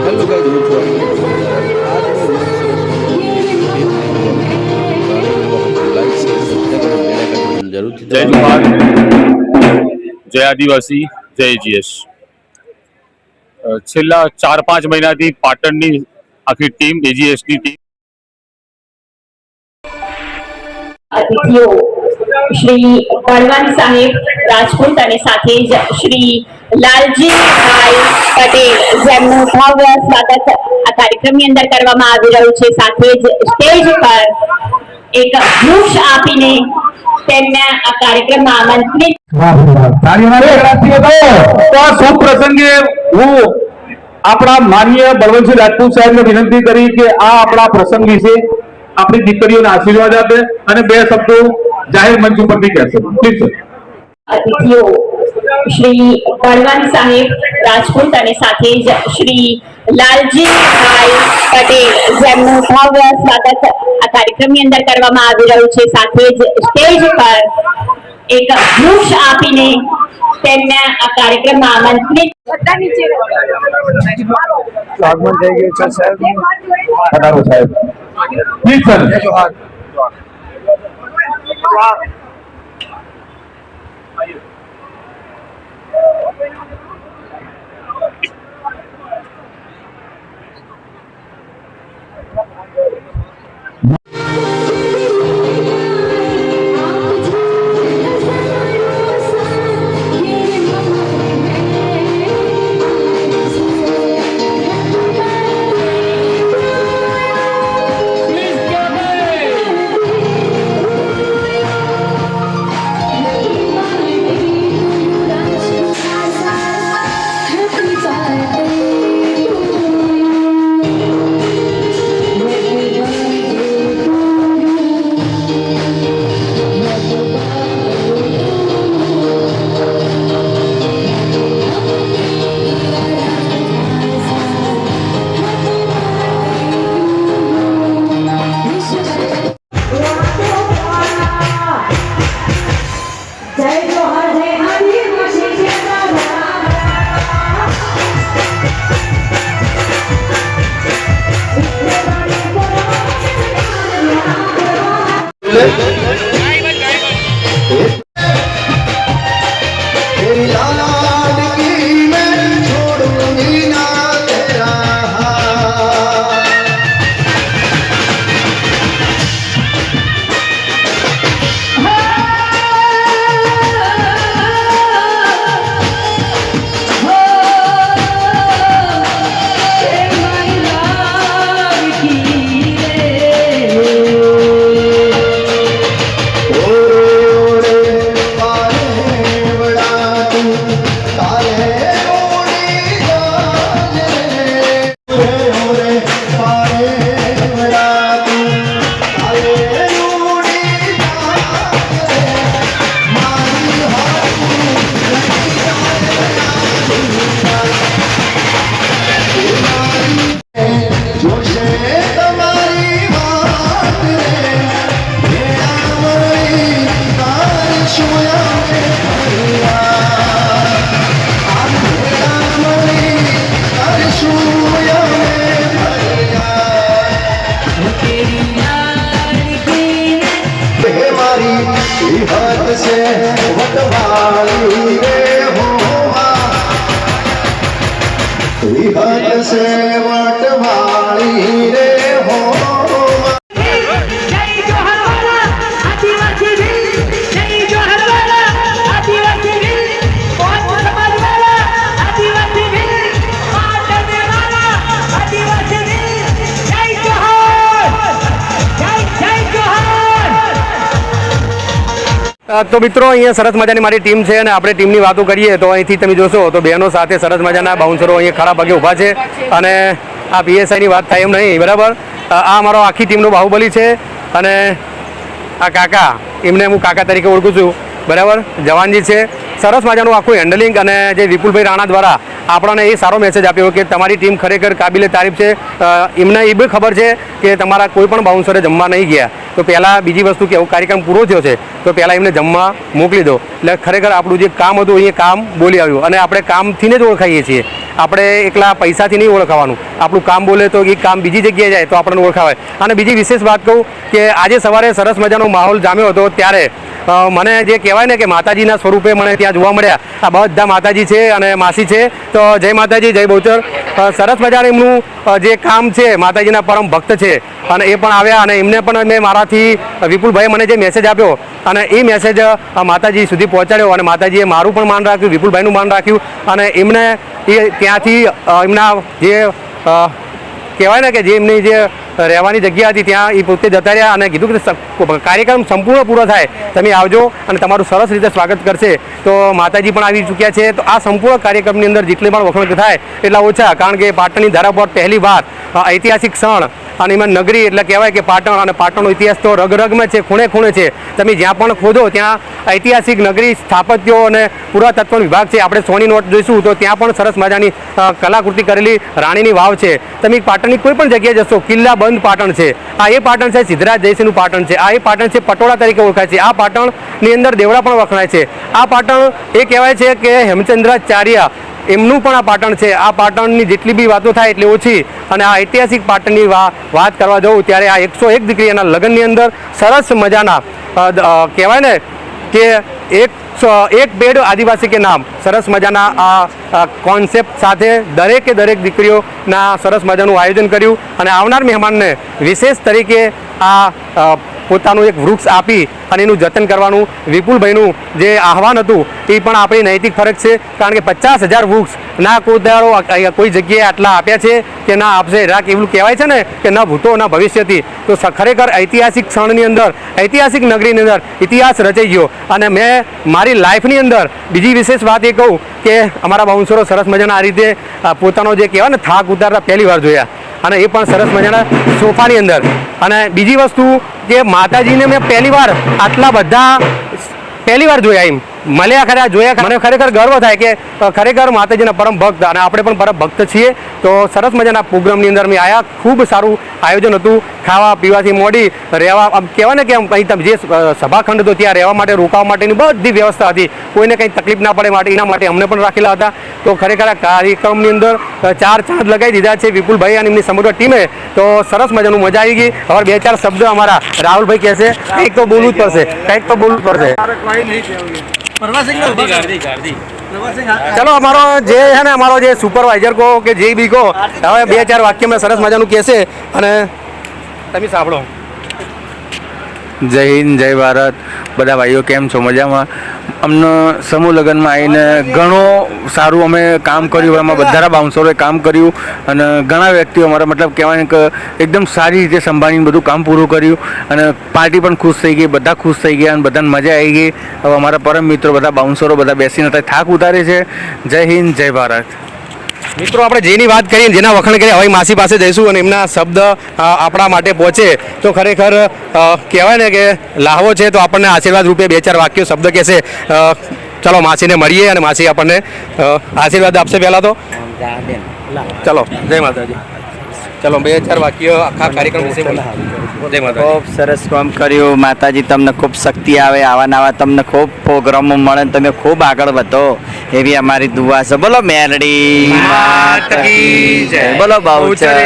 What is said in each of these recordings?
जय जोहार, जय आदिवासी, जय जीएस। छेल्ला 4-5 મહિનાથી પાટણની આખી ટીમ એજીએસની ટીમ અતિથિઓ શ્રી બળવંત સાહેબ રાજપૂત અને સાથે જ શ્રી લાલજીભાઈ પટેલ જેમનું ભવ્ય સ્વાગત આ કાર્યક્રમની અંદર કરવામાં આવી રહ્યું છે। સાથે જ સ્ટેજ પર એક વૃક્ષ આપીને તેમને આ કાર્યક્રમમાં આમંત્રિત शुभ प्रसंगे हूँ अपना माननीय बलवंतसिंह राजपूत साहेब ने विनंती करी कि आ अपना प्रसंग विषे अपनी दीकरीओने आशीर्वाद आपे અને બે શબ્દો જાહેર મંચ ઉપરથી કહેશે। Please sir. અતિથિઓ શ્રી બળવંત સાહેબ રાજપૂત અને સાથે જ શ્રી લાલજીભાઈ પટેલ જેમનું ભવ્ય સ્વાગત આ કાર્યક્રમની અંદર કરવામાં આવી રહ્યું છે। સાથે જ સ્ટેજ પર એક વૃક્ષ આપીને તેમને આ કાર્યક્રમમાં આમંત્રિત આગમન થઈ ગયું છે સાહેબ। પધારો સાહેબ। Please sir. જય જોહાર। તો મિત્રો અહીંયા સરસ મજાની મારી ટીમ છે અને આપણે ટીમની વાતો કરીએ તો અહીંથી તમે જોશો તો બહેનો સાથે સરસ મજાના બાઉન્સરો અહીંયા ખરા પગે ઊભા છે અને આ પીએસઆઈની વાત થાય એમ નહીં, બરાબર। આ અમારો આખી ટીમનો બાહુબલી છે અને આ કાકા, એમને હું કાકા તરીકે ઓળખું છું, બરાબર। જવાનજી છે, સરસ મજાનું આખું હેન્ડલિંગ અને જે વિપુલભાઈ રાણા દ્વારા આપણને એ સારો મેસેજ આપ્યો કે તમારી ટીમ ખરેખર કાબિલે તારીફ છે. એમને એ બી ખબર છે કે તમારા કોઈ પણ બાઉન્સરે જમવા નહીં ગયા, તો પહેલાં બીજી વસ્તુ કે કાર્યક્રમ પૂરો થયો છે તો પહેલાં એમને જમવા મોકલી દો. એટલે ખરેખર આપણું જે કામ હતું એ કામ બોલી આવ્યું, અને આપણે કામથી જ ઓળખાઈએ છીએ. આપણે એકલા પૈસાથી નહીં ઓળખાવાનું, આપણું કામ બોલે તો એ કામ બીજી જગ્યાએ જાય તો આપણને ઓળખાવાય. અને બીજી વિશેષ વાત કહું કે આજે સવારે સરસ મજાનો માહોલ જામ્યો હતો, ત્યારે મને જે કહેવાય ને કે માતાજીના સ્વરૂપે મને ત્યાં જોવા મળ્યા. આ બધા માતાજી છે અને માસી છે, તો જય માતાજી, જય બહુચર. સરસ મજાનું એમનું જે કામ છે, માતાજીના પરમ ભક્ત છે અને એ પણ આવ્યા, અને એમને પણ મેં મારાથી વિપુલભાઈએ મને જે મેસેજ આપ્યો અને એ મેસેજ માતાજી સુધી પહોંચાડ્યો, અને માતાજીએ મારું પણ માન રાખ્યું, વિપુલભાઈનું માન રાખ્યું, અને એમને એ ત્યાંથી એમના જે કહેવાય ને કે જે એમની જે રહેવાની જગ્યા હતી ત્યાં એ પોતે જતા રહ્યા અને કીધું કે કાર્યક્રમ સંપૂર્ણ પૂરો થાય તમે આવજો અને તમારું સરસ રીતે સ્વાગત કરશે. તો માતાજી પણ આવી ચૂક્યા છે. તો આ સંપૂર્ણ કાર્યક્રમની અંદર જેટલી પણ વખત થાય એટલા ઓછા, કારણ કે પાટણની ધારા પર પહેલી વાર ઐતિહાસિક ક્ષણ, અને એમાં નગરી એટલે કહેવાય કે પાટણ, અને પાટણનો ઇતિહાસ તો રગરગમાં છે, ખૂણે ખૂણે છે. તમે જ્યાં પણ ખોદો ત્યાં ઐતિહાસિક નગરી, સ્થાપત્યો અને પુરાતત્વ વિભાગ છે. આપણે સોની નોટ જોઈશું તો ત્યાં પણ સરસ મજાની કલાકૃતિ કરેલી રાણીની વાવ છે. તમે પાટણની કોઈ પણ જગ્યાએ જશો, કિલ્લા બંધ પાટણ છે, આ એ પાટણ છે સિદ્ધરાજ જયસિંહનું પાટણ છે, આ એ પાટણ છે પટોળા તરીકે ઓળખાય છે, આ પાટણની અંદર દેવડા પણ વખણાય છે. આ પાટણ એ કહેવાય છે કે હેમચંદ્રાચાર્ય એમનું પણ આ પાટણ છે. આ પાટણની જેટલી બી વાતો થાય એટલી ઓછી. અને આ ઐતિહાસિક પાટણની વાત કરવા જાઉં ત્યારે આ 101 દીકરીના લગ્નની અંદર સરસ મજાના કહેવાય ને કે એક પેડ આદિવાસી કે નામ, સરસ મજાના આ કોન્સેપ્ટ સાથે દરેકે દરેક દીકરીઓના સરસ મજાનું આયોજન કર્યું, અને આવનાર મહેમાનને વિશેષ તરીકે આ પોતાનું એક વૃક્ષ આપી અને એનું જતન કરવાનું વિપુલભાઈનું જે આહવાન હતું એ પણ આપણી નૈતિક ફરજ છે. કારણ કે 50,000 વૃક્ષ ના કોઈ જગ્યાએ આટલા આપ્યા છે કે ના આપશે. રાખ એવું કહેવાય છે ને કે ન ભૂતો ના ભવિષ્યથી. તો ખરેખર ઐતિહાસિક ક્ષણની અંદર, ઐતિહાસિક નગરીની અંદર ઇતિહાસ રચાઈ ગયો. અને મેં મારી લાઈફની અંદર બીજી વિશેષ વાત એ કહું કે અમારા બાઉન્સરો સરસ મજાના આ રીતે પોતાનો જે કહેવાય ને થાક ઉતારતા પહેલી વાર જોયા, અને એ પણ સરસ મજાના સોફાની અંદર. અને બીજી વસ્તુ કે માતાજીને મેં પહેલી વાર આટલા બધા પહેલી વાર જોયા, એમ મળ્યા ખરા, જોયા. મને ખરેખર ગર્વ થાય કે ખરેખર માતાજીના પરમ ભક્ત, અને આપણે પણ પરમ ભક્ત છીએ. તો સરસ મજાના પ્રોગ્રામની અંદર મેં આવ્યા, ખૂબ સારું આયોજન હતું. ખાવા પીવાથી મોડી રહેવા, આમ કહેવાય ને કે અહીં જે સભાખંડ હતો ત્યાં રહેવા માટે, રોકાવા માટેની બધી વ્યવસ્થા હતી. કોઈને કંઈ તકલીફ ના પડે માટે એના માટે અમને પણ રાખેલા હતા. તો ખરેખર આ કાર્યક્રમની અંદર 4 ચાંદ લગાવી દીધા છે વિપુલભાઈ અને એમની સમગ્ર ટીમે. તો સરસ મજાનું મજા આવી ગઈ. હવે 2-4 શબ્દ અમારા રાહુલભાઈ કહેશે, કંઈક તો બોલવું જ પડશે, કંઈક તો બોલવું જ પડશે. ચલો, અમારો જે છે ને, અમારો જે સુપરવાઇઝર કહો કે જે બી કહો, હવે 2-4 વાક્ય મેં સરસ મજાનું કહેશે અને તમે સાંભળો. જય હિન્દ, જય ભારત. બધા ભાઈઓ કેમ છો? મજામાં? અમને સમૂહ લગ્નમાં આવીને ઘણું સારું અમે કામ કર્યું, એમાં બધા બાઉન્સરોએ કામ કર્યું, અને ઘણા વ્યક્તિઓ અમારા મતલબ કહેવાય કે એકદમ સારી રીતે સંભાળીને બધું કામ પૂરું કર્યું, અને પાર્ટી પણ ખુશ થઈ ગઈ, બધા ખુશ થઈ ગયા, અને બધાને મજા આવી ગઈ. હવે અમારા પરમ મિત્રો બધા બાઉન્સરો બધા બેસીને થાક ઉતારે છે. જય હિન્દ, જય ભારત. મિત્રો, આપણે જેની વાત કરીએ, જેના વખાણ કરીએ, હવે માસી પાસે જઈશું અને એમના શબ્દ આપણા માટે પહોંચે. તો ખરેખર કહેવાય ને કે લાહવો છે, તો આપણને આશીર્વાદ રૂપે 2-4 વાક્યો શબ્દ કહેશે. ચલો, માસીને મળીએ અને માસી આપણને આશીર્વાદ આપશે. પહેલાં તો ચલો, જય માતાજી. ચલો, 2-4 વાક્ય આખા કાર્યક્રમ વિશે બોલો. જય માતાજી. ખૂબ સરસ કામ કર્યું. માતાજી તમને ખૂબ શક્તિ આવે, આવા નવા તમને ખૂબ પ્રોગ્રામો મળે, તમે ખૂબ આગળ વધો એવી અમારી દુઆ છે. બોલો મેલડી માત કી જય, બોલો બહુચર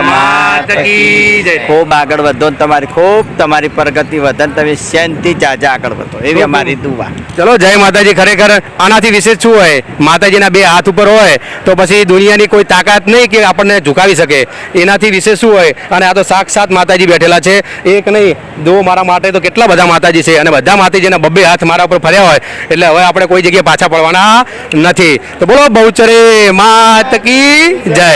માત કી જય. ખૂબ આગળ વધો, તમારી પ્રગતિ વધે, તમે શાંતિ જાજા આગળ વધો એવી અમારી દુઆ. ચલો, જય માતાજી. ખરેખર આનાથી વિશેષ શું હોય? માતાજીના 2 હાથ ઉપર હોય તો પછી દુનિયાની કોઈ તાકાત નહીં કે આપણને ઝુકાવી શકે. એનાથી વિશેષ શું હોય? અને આ તો સાક્ષાત માતાજી બેઠેલા છે. એક નહીં, 2 મારા માટે તો કેટલા બધા માતાજી છે, અને બધા માતાજીના 2 હાથ મારા ઉપર ફર્યા હોય, એટલે હવે આપણે કોઈ જગ્યાએ પાછા પડવાના નથી. તો બોલો બહુચરે માત કી જય.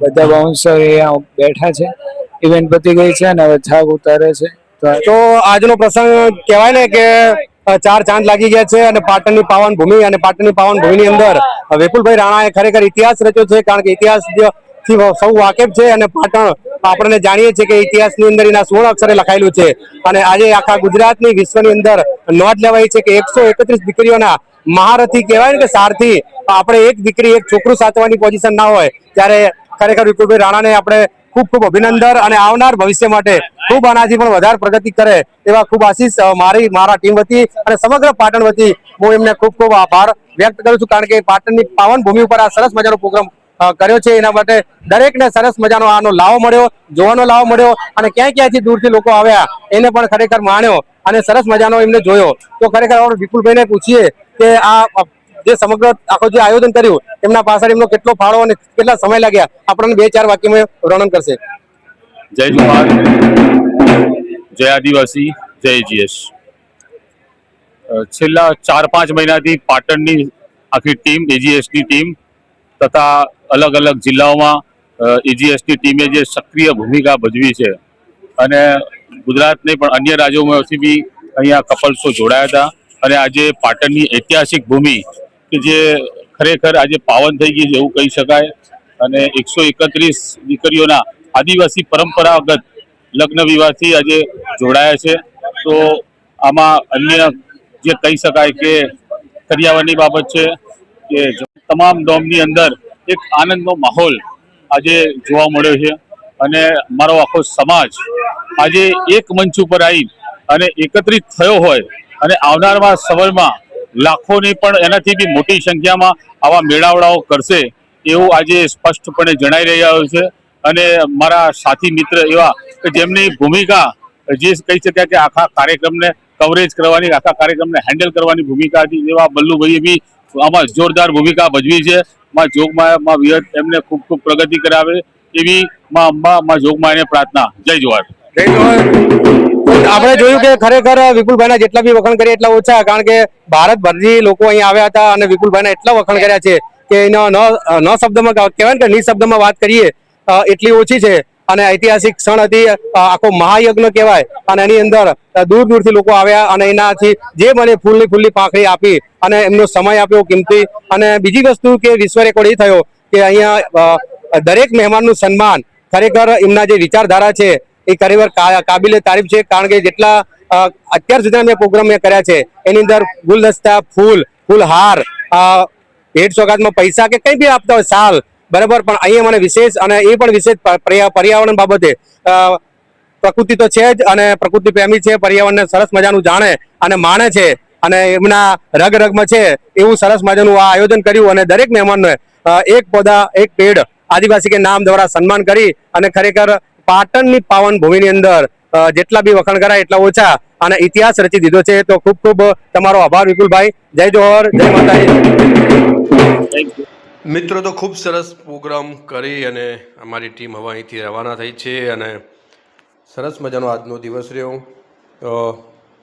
બધા બાઉન્સર અહીંયા બેઠા છે, ઇવેન્ટ પતી ગઈ છે અને હવે થાક ઉતારે છે. તો આજનો પ્રસંગ કહેવાય ને કે 4 ચાંદ લાગી ગયા છે, અને પાટણની પાવન ભૂમિ, અને પાટણની પાવન ભૂમિની અંદર વિપુલભાઈ રાણાએ ખરેખર ઇતિહાસ રચ્યો છે. કારણ કે ઇતિહાસથી સૌ વાકેફ છે, અને પાટણ આપણને જાણીએ છીએ કે ઇતિહાસની અંદર એના 16 અક્ષરે લખાયેલું છે. અને આજે આખા ગુજરાતની, વિશ્વની અંદર નોંધ લેવાઈ છે કે 131 દીકરીઓના મહારથી કહેવાય ને કે સારથી આપણે એક દીકરી એક છોકરું સાચવાની પોઝિશન ના હોય ત્યારે ખરેખર વિપુલભાઈ રાણાને આપણે ખૂબ ખૂબ અભિનંદન અને આવનાર ભવિષ્ય માટે ખૂબ આનાથી પણ વધારે પ્રગતિ કરે એવા ખૂબ આશીષ મારા ટીમ વતી અને સમગ્ર પાટણ વતી હું એમને ખૂબ ખૂબ આભાર વ્યક્ત કરું છું, કારણ કે પાટણની પાવન ભૂમિ ઉપર આ સરસ મજાનો પ્રોગ્રામ કર્યો છે. એના માટે દરેકને સરસ મજાનો આનો લાવો મળ્યો, જોવાનો લાવો મળ્યો અને ક્યાંય ક્યાંયથી દૂરથી લોકો આવ્યા એને પણ ખરેખર માણ્યો અને સરસ મજાનો એમને જોયો. તો ખરેખર આપણે વિપુલભાઈને પૂછીએ કે આ જે સમગ્ર આખો જે આયોજન કર્યું એમના પાછળ એમનો કેટલો ફાળો અને કેટલા સમય લાગ્યા આપણને 2-4 વાક્યમાં વર્ણન કરશે. જય જવાહર, જય આદિવાસી, જય જીએસ. છેલ્લા 4-5 મહિનાથી પાટણની આખી ટીમ, એજીએસની ટીમ તથા અલગ અલગ જિલ્લાઓમાં એજીએસની ટીમે જે સક્રિય ભૂમિકા ભજવી છે અને ગુજરાત નહીં પણ અન્ય રાજ્યોમાંથી બી અહીંયા કપલ્સો જોડાયા હતા અને આજે પાટણની ઐતિહાસિક ભૂમિ કે જે ખરેખર આજે પાવન થઈ ગઈ છે એવું કહી શકાય અને 131 દીકરીઓના આદિવાસી પરંપરાગત લગ્ન વિવાહથી આજે જોડાયા છે. તો આમાં અન્ય જે કહી શકાય કે કરિયાવરની બાબત છે કે તમામ ડોમની અંદર એક આનંદનો માહોલ આજે જોવા મળ્યો છે અને મારો આખો સમાજ આજે એક મંચ ઉપર આવી અને એકત્રિત થયો હોય અને આવનારમાં સમયમાં લાખોની પણ એનાથી બી મોટી સંખ્યામાં આવા મેળાવડાઓ કરશે એવું આજે સ્પષ્ટપણે જણાઈ રહ્યા છે. અને મારા સાથી મિત્ર એવા કે જેમની ભૂમિકા જે કહી શકાય કે આખા કાર્યક્રમને કવરેજ કરવાની, આખા કાર્યક્રમને હેન્ડલ કરવાની ભૂમિકા હતી એવા બલ્લુભાઈએ બી આમાં જોરદાર ભૂમિકા ભજવી છે. માં જોગમાયા વિહત એમને ખૂબ ખૂબ પ્રગતિ કરાવે એવી માં અંબા માં જોગમાયાને પ્રાર્થના. જય જવાહર. આપણે જોયું કે ખરેખર વિપુલભાઈના જેટલા બી વખાણ કરીએ એટલા ઓછા, કારણ કે ભારતભરથી લોકો અહીંયા આવ્યા હતા અને વિપુલભાઈના એટલા વખાણ કર્યા છે કે એનો ન શબ્દમાં કહેવાય ને કે નિશબ્દમાં વાત કરીએ એટલી ઓછી છે. અને ઐતિહાસિક ક્ષણ હતી, આખો મહાયજ્ઞ કહેવાય અને એની અંદર દૂર દૂરથી લોકો આવ્યા અને એનાથી જે મને ફૂલની પાંખડી આપી અને એમનો સમય આપ્યો કિંમતી. અને બીજી વસ્તુ કે વિશ્વ રેકોર્ડ એ થયો કે અહીંયા દરેક મહેમાનનું સન્માન ખરેખર એમના જે વિચારધારા છે એ ખરેખર કાબિલે તારીફ છે, કારણ કે જેટલા અત્યાર સુધીના મેં પ્રોગ્રામ મેં કર્યા છે એની અંદર ગુલદસ્તા, ફૂલહાર, ભેટ સોગાદમાં પૈસા કે કંઈ બી આપતા હોય સાલ બરાબર, પણ અહીંયા મને વિશેષ અને એ પણ વિશેષ પર્યાવરણ બાબતે પ્રકૃતિ તો છે જ અને પ્રકૃતિ પ્રેમી છે, પર્યાવરણને સરસ મજાનું જાણે અને માણે છે અને એમના રગમાં છે એવું સરસ મજાનું આ આયોજન કર્યું અને દરેક મહેમાનને એક પૌધા એક પેડ આદિવાસી કે નામ દ્વારા સન્માન કરી અને ખરેખર પાટણની પાવન ભૂમિની અંદર જેટલા બી વખાણ કરાય એટલા ઓછા અને ઇતિહાસ રચી દીધો છે. તો ખૂબ ખૂબ તમારો આભાર વિપુલભાઈ. જય જોહર, જય માતાજી. મિત્રો, તો ખૂબ સરસ પ્રોગ્રામ કરી અને અમારી ટીમ હવે અહીંથી રવાના થઈ છે અને સરસ મજાનો આજનો દિવસ રહ્યો.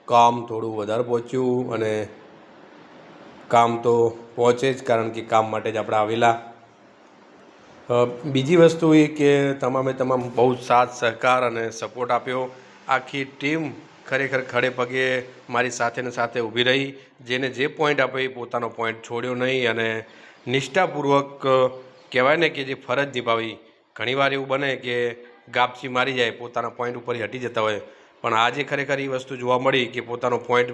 કામ થોડું વધારે પહોંચ્યું અને કામ તો પહોંચે જ, કારણ કે કામ માટે જ આપણે આવેલા. બીજી વસ્તુ એ કે તમામે તમામ બહુ સાથ સહકાર અને સપોર્ટ આપ્યો. આખી ટીમ ખરેખર ખડે પગે મારી સાથે ને સાથે ઊભી રહી. જેને જે પોઈન્ટ આપ્યો એ પોતાનો પોઈન્ટ છોડ્યો નહીં અને નિષ્ઠાપૂર્વક કહેવાય ને કે જે ફરજ નિભાવી. ઘણીવાર એવું બને કે ગાપચી મારી જાય, પોતાના પોઈન્ટ ઉપર હટી જતા હોય, પણ આજે ખરેખર એ વસ્તુ જોવા મળી કે પોતાનો પોઈન્ટ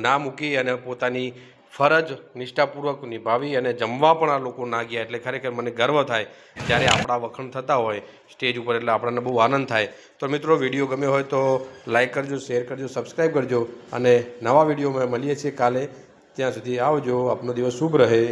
ના મૂકી અને પોતાની ફરજ નિષ્ઠાપૂર્વક નિભાવી અને જમવા પણ આ લોકો ના ગયા. એટલે ખરેખર મને ગર્વ થાય જ્યારે આપણા વખાણ થતા હોય સ્ટેજ ઉપર, એટલે આપણને બહુ આનંદ થાય. તો મિત્રો, વિડીયો ગમ્યો હોય તો લાઈક કરજો, શેર કરજો, સબસ્ક્રાઈબ કરજો અને નવા વિડીયોમાં મળીએ છીએ કાલે. ત્યાં સુધી આવજો. આપનો દિવસ શુભ રહે.